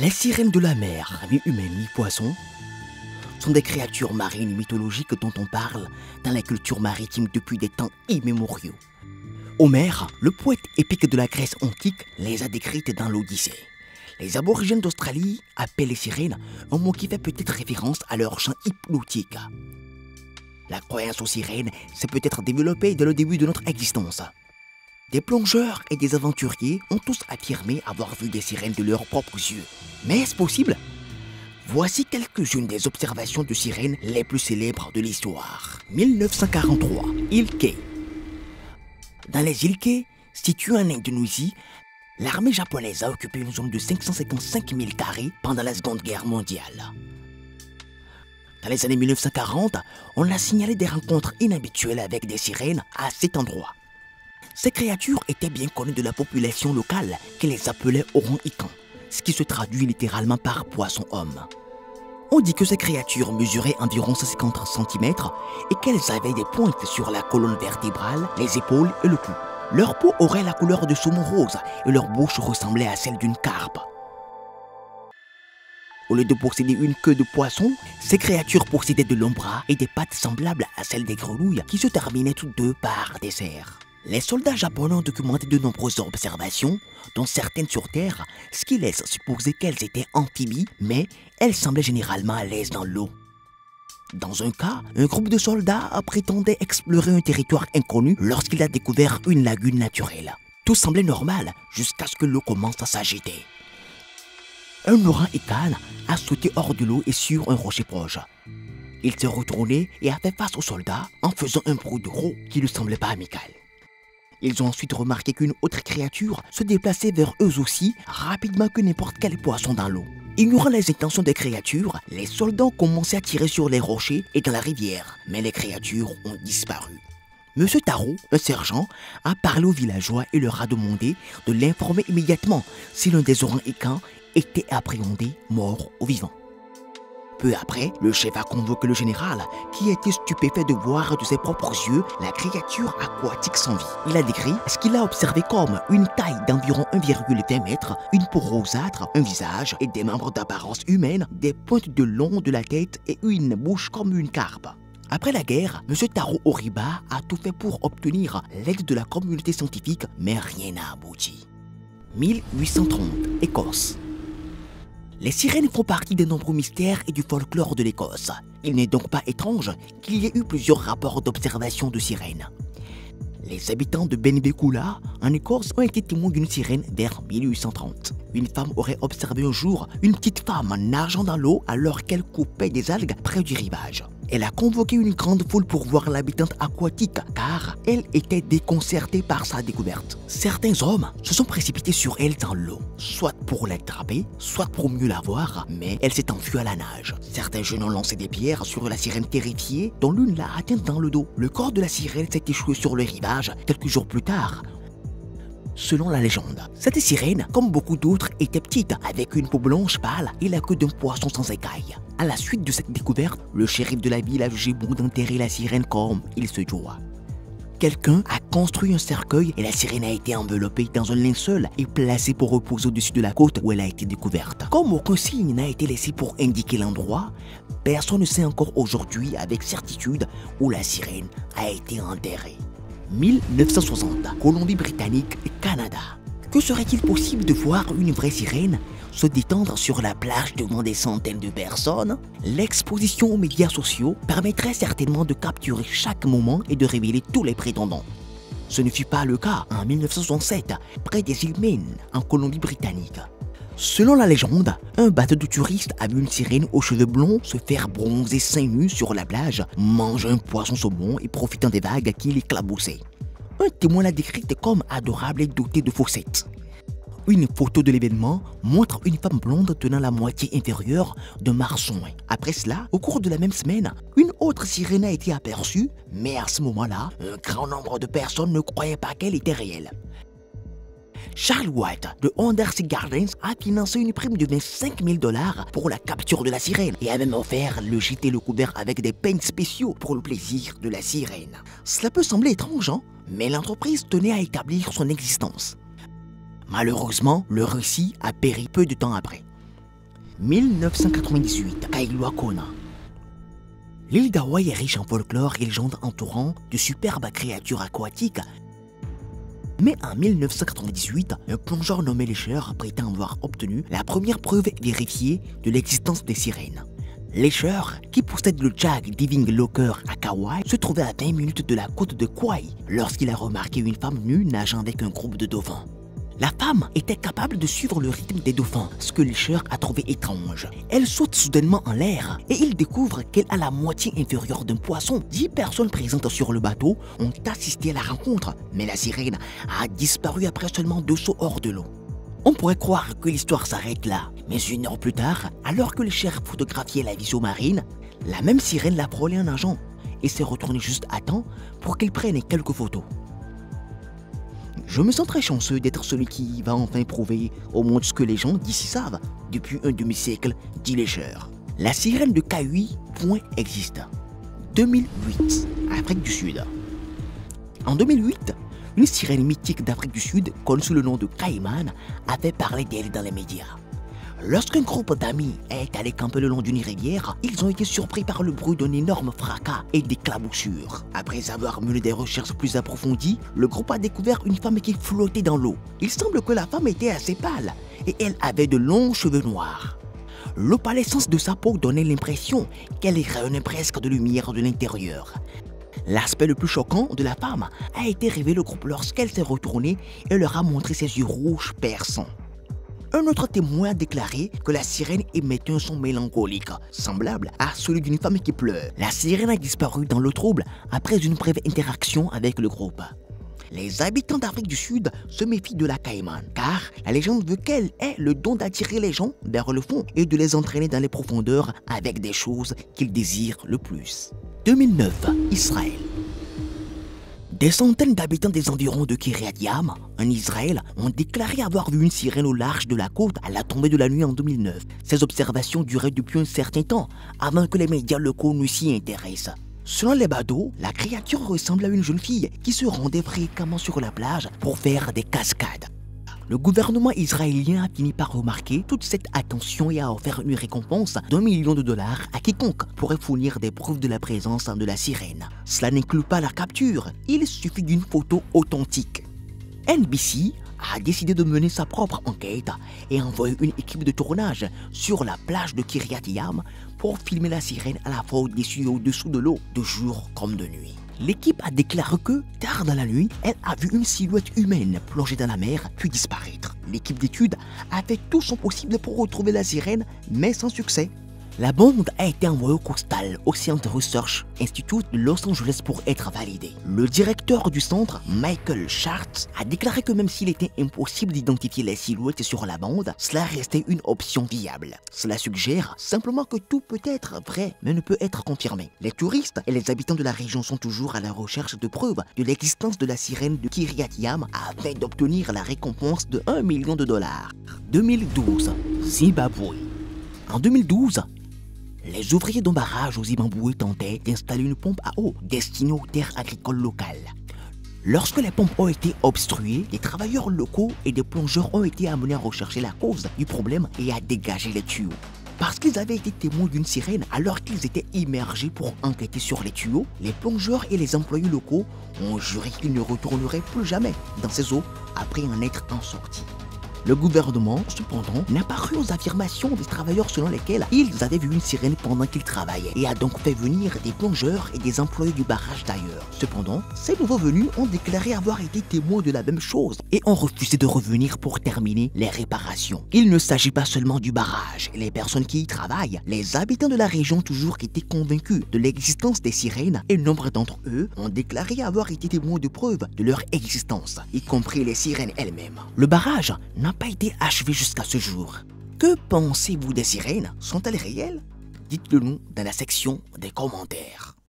Les sirènes de la mer, mi-humaines, mi-poissons, sont des créatures marines mythologiques dont on parle dans la culture maritime depuis des temps immémoriaux. Homère, le poète épique de la Grèce antique, les a décrites dans l'Odyssée. Les aborigènes d'Australie appellent les sirènes un mot qui fait peut-être référence à leur chant hypnotique. La croyance aux sirènes s'est peut-être développée dès le début de notre existence. Des plongeurs et des aventuriers ont tous affirmé avoir vu des sirènes de leurs propres yeux. Mais est-ce possible? Voici quelques-unes des observations de sirènes les plus célèbres de l'histoire. 1943, île Kei. Dans les îles Kei, situées en Indonésie, l'armée japonaise a occupé une zone de 555 000 carrés pendant la Seconde Guerre mondiale. Dans les années 1940, on a signalé des rencontres inhabituelles avec des sirènes à cet endroit. Ces créatures étaient bien connues de la population locale qui les appelait orang-ikans, ce qui se traduit littéralement par poisson-homme. On dit que ces créatures mesuraient environ 50 cm et qu'elles avaient des pointes sur la colonne vertébrale, les épaules et le cou. Leur peau aurait la couleur de saumon rose et leur bouche ressemblait à celle d'une carpe. Au lieu de posséder une queue de poisson, ces créatures possédaient de longs bras et des pattes semblables à celles des grenouilles qui se terminaient toutes deux par des serres. Les soldats japonais ont documenté de nombreuses observations, dont certaines sur Terre, ce qui laisse supposer qu'elles étaient amphibies, mais elles semblaient généralement à l'aise dans l'eau. Dans un cas, un groupe de soldats prétendait explorer un territoire inconnu lorsqu'il a découvert une lagune naturelle. Tout semblait normal jusqu'à ce que l'eau commence à s'agiter. Un orang-ikan a sauté hors de l'eau et sur un rocher proche. Il s'est retourné et a fait face aux soldats en faisant un bruit de gros qui ne semblait pas amical. Ils ont ensuite remarqué qu'une autre créature se déplaçait vers eux aussi rapidement que n'importe quel poisson dans l'eau. Ignorant les intentions des créatures, les soldats ont commencé à tirer sur les rochers et dans la rivière, mais les créatures ont disparu. Monsieur Taro, un sergent, a parlé aux villageois et leur a demandé de l'informer immédiatement si l'un des orang-ikans était appréhendé, mort ou vivant. Peu après, le chef a convoqué le général, qui était stupéfait de voir de ses propres yeux la créature aquatique sans vie. Il a décrit ce qu'il a observé comme une taille d'environ 1,20 m, une peau rosâtre, un visage et des membres d'apparence humaine, des pointes de long de la tête et une bouche comme une carpe. Après la guerre, M. Taro Oriba a tout fait pour obtenir l'aide de la communauté scientifique, mais rien n'a abouti. 1830, Écosse. Les sirènes font partie des nombreux mystères et du folklore de l'Écosse. Il n'est donc pas étrange qu'il y ait eu plusieurs rapports d'observation de sirènes. Les habitants de Benbecula, en Écosse, ont été témoins d'une sirène vers 1830. Une femme aurait observé un jour une petite femme nageant dans l'eau alors qu'elle coupait des algues près du rivage. Elle a convoqué une grande foule pour voir l'habitante aquatique car elle était déconcertée par sa découverte. Certains hommes se sont précipités sur elle dans l'eau, soit pour l'attraper, soit pour mieux la voir, mais elle s'est enfuie à la nage. Certains jeunes ont lancé des pierres sur la sirène terrifiée, dont l'une l'a atteinte dans le dos. Le corps de la sirène s'est échoué sur le rivage quelques jours plus tard. Selon la légende, cette sirène, comme beaucoup d'autres, était petite, avec une peau blanche pâle et la queue d'un poisson sans écailles. À la suite de cette découverte, le shérif de la ville a jugé bon d'enterrer la sirène comme il se doit. Quelqu'un a construit un cercueil et la sirène a été enveloppée dans un linceul et placée pour reposer au-dessus de la côte où elle a été découverte. Comme aucun signe n'a été laissé pour indiquer l'endroit, personne ne sait encore aujourd'hui avec certitude où la sirène a été enterrée. 1960, Colombie-Britannique et Canada. Que serait-il possible de voir une vraie sirène se détendre sur la plage devant des centaines de personnes? L'exposition aux médias sociaux permettrait certainement de capturer chaque moment et de révéler tous les prétendants. Ce ne fut pas le cas en 1967, près des îles Maine, en Colombie-Britannique. Selon la légende, un bateau de touristes a vu une sirène aux cheveux blonds se faire bronzer seins nus sur la plage, manger un poisson saumon et profitant des vagues qui l'éclaboussaient. Un témoin l'a décrite comme adorable et dotée de fossettes. Une photo de l'événement montre une femme blonde tenant la moitié inférieure d'un marsouin. Après cela, au cours de la même semaine, une autre sirène a été aperçue, mais à ce moment-là, un grand nombre de personnes ne croyaient pas qu'elle était réelle. Charles White de Undersea Gardens a financé une prime de 25 000 $ pour la capture de la sirène et a même offert le gîte et le couvert avec des peignes spéciaux pour le plaisir de la sirène. Cela peut sembler étrange, hein? Mais l'entreprise tenait à établir son existence. Malheureusement, le récit a péri peu de temps après. 1998, Kailua Kona. L'île d'Hawaï est riche en folklore et légendes entourant de superbes créatures aquatiques. Mais en 1998, un plongeur nommé Lesher prétend avoir obtenu la première preuve vérifiée de l'existence des sirènes. Lesher, qui possède le Jag Diving Locker à Kauai, se trouvait à 20 minutes de la côte de Kauai lorsqu'il a remarqué une femme nue nageant avec un groupe de dauphins. La femme était capable de suivre le rythme des dauphins, ce que Lesher a trouvé étrange. Elle saute soudainement en l'air et il découvre qu'elle a la moitié inférieure d'un poisson. 10 personnes présentes sur le bateau ont assisté à la rencontre, mais la sirène a disparu après seulement 2 sauts hors de l'eau. On pourrait croire que l'histoire s'arrête là, mais 1 heure plus tard, alors que Lesher photographiait la vie sous-marine, la même sirène l'a frôlé en nageant et s'est retournée juste à temps pour qu'il prenne quelques photos. Je me sens très chanceux d'être celui qui va enfin prouver au monde ce que les gens d'ici savent depuis un demi-siècle, dit Lesher. La sirène de Kauai, point existe. 2008, Afrique du Sud. En 2008, une sirène mythique d'Afrique du Sud, connue sous le nom de Caiman, avait parlé d'elle dans les médias. Lorsqu'un groupe d'amis est allé camper le long d'une rivière, ils ont été surpris par le bruit d'un énorme fracas et d'éclaboussures. Après avoir mené des recherches plus approfondies, le groupe a découvert une femme qui flottait dans l'eau. Il semble que la femme était assez pâle et elle avait de longs cheveux noirs. L'opalescence de sa peau donnait l'impression qu'elle rayonnait presque de lumière de l'intérieur. L'aspect le plus choquant de la femme a été révélé au groupe lorsqu'elle s'est retournée et leur a montré ses yeux rouges perçants. Un autre témoin a déclaré que la sirène émettait un son mélancolique, semblable à celui d'une femme qui pleure. La sirène a disparu dans l'eau trouble après une brève interaction avec le groupe. Les habitants d'Afrique du Sud se méfient de la Caiman, car la légende veut qu'elle ait le don d'attirer les gens vers le fond et de les entraîner dans les profondeurs avec des choses qu'ils désirent le plus. 2009, Israël. Des centaines d'habitants des environs de Kiryat Yam, en Israël, ont déclaré avoir vu une sirène au large de la côte à la tombée de la nuit en 2009. Ces observations duraient depuis un certain temps, avant que les médias locaux ne s'y intéressent. Selon les badauds, la créature ressemble à une jeune fille qui se rendait fréquemment sur la plage pour faire des cascades. Le gouvernement israélien a fini par remarquer toute cette attention et a offert une récompense d'1 million de dollars à quiconque pourrait fournir des preuves de la présence de la sirène. Cela n'inclut pas la capture, il suffit d'une photo authentique. NBC a décidé de mener sa propre enquête et a envoyé une équipe de tournage sur la plage de Kiryat Yam pour filmer la sirène à la fois au-dessus et au-dessous de l'eau, de jour comme de nuit. L'équipe a déclaré que, tard dans la nuit, elle a vu une silhouette humaine plonger dans la mer puis disparaître. L'équipe d'études a fait tout son possible pour retrouver la sirène, mais sans succès. La bande a été envoyée au Coastal Ocean Research Institute de Los Angeles pour être validée. Le directeur du centre, Michael Schartz, a déclaré que même s'il était impossible d'identifier les silhouettes sur la bande, cela restait une option viable. Cela suggère simplement que tout peut être vrai, mais ne peut être confirmé. Les touristes et les habitants de la région sont toujours à la recherche de preuves de l'existence de la sirène de Kiryat Yam afin d'obtenir la récompense de 1 million de dollars. 2012, Zimbabwe. En 2012, les ouvriers d'un barrage au Zimbabwe tentaient d'installer une pompe à eau destinée aux terres agricoles locales. Lorsque les pompes ont été obstruées, des travailleurs locaux et des plongeurs ont été amenés à rechercher la cause du problème et à dégager les tuyaux. Parce qu'ils avaient été témoins d'une sirène alors qu'ils étaient immergés pour enquêter sur les tuyaux, les plongeurs et les employés locaux ont juré qu'ils ne retourneraient plus jamais dans ces eaux après en être en sortie. Le gouvernement, cependant, n'a pas cru aux affirmations des travailleurs selon lesquelles ils avaient vu une sirène pendant qu'ils travaillaient et a donc fait venir des plongeurs et des employés du barrage d'ailleurs. Cependant, ces nouveaux venus ont déclaré avoir été témoins de la même chose et ont refusé de revenir pour terminer les réparations. Il ne s'agit pas seulement du barrage et les personnes qui y travaillent. Les habitants de la région ont toujours été convaincus de l'existence des sirènes et nombre d'entre eux ont déclaré avoir été témoins de preuves de leur existence, y compris les sirènes elles-mêmes. Le barrage n'a pas été achevé jusqu'à ce jour. Que pensez-vous des sirènes? Sont-elles réelles? Dites-le nous dans la section des commentaires.